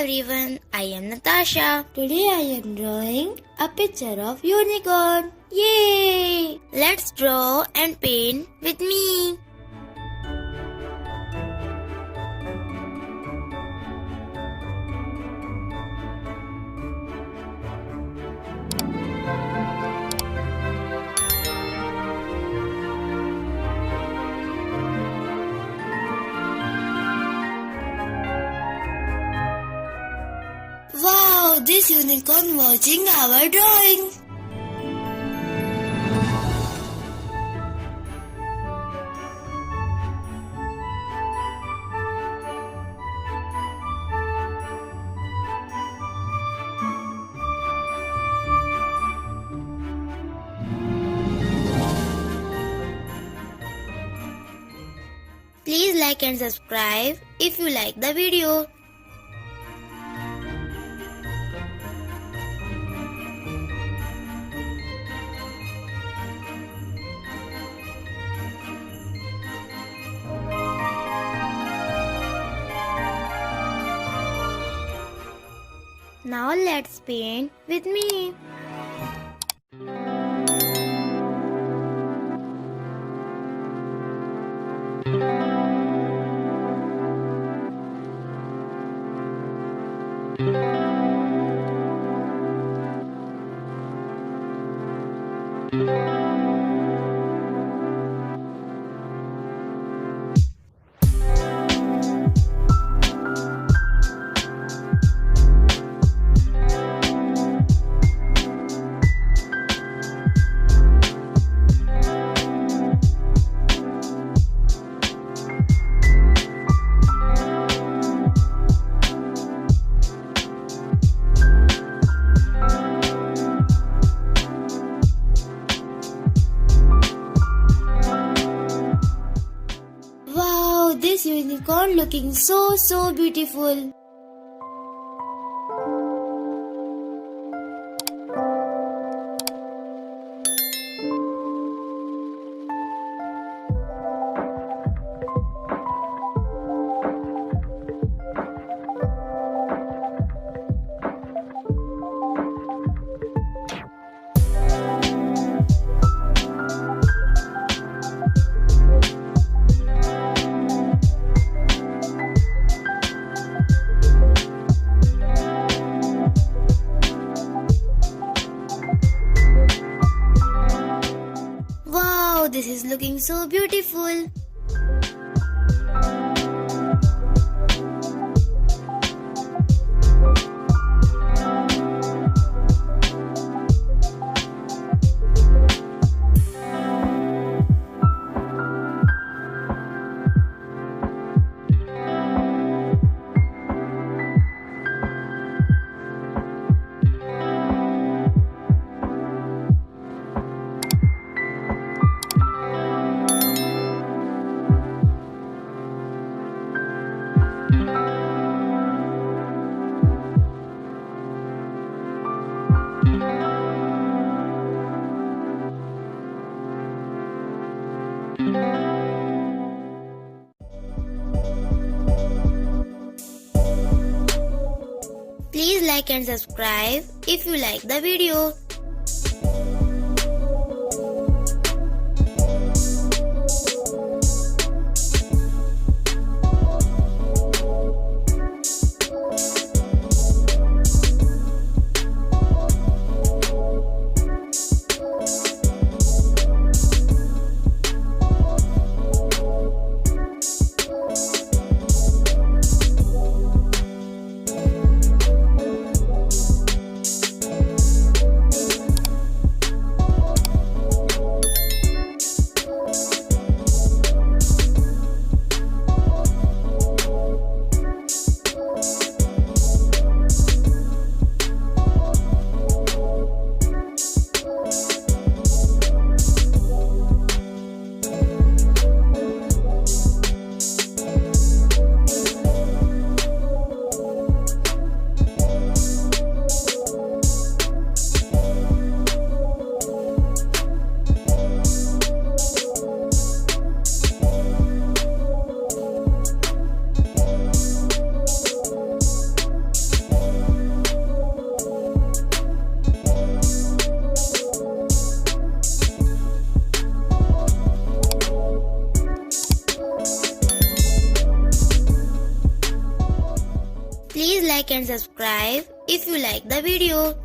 everyone, I am Natasha. Today I am drawing a picture of unicorn. Yay! Let's draw and paint with me. Wow, this unicorn watching our drawing. Please like and subscribe if you like the video. Now let's paint with me. Wow, this unicorn looking so beautiful. Wow, this is looking so beautiful. Please like and subscribe if you like the video. and subscribe if you like the video.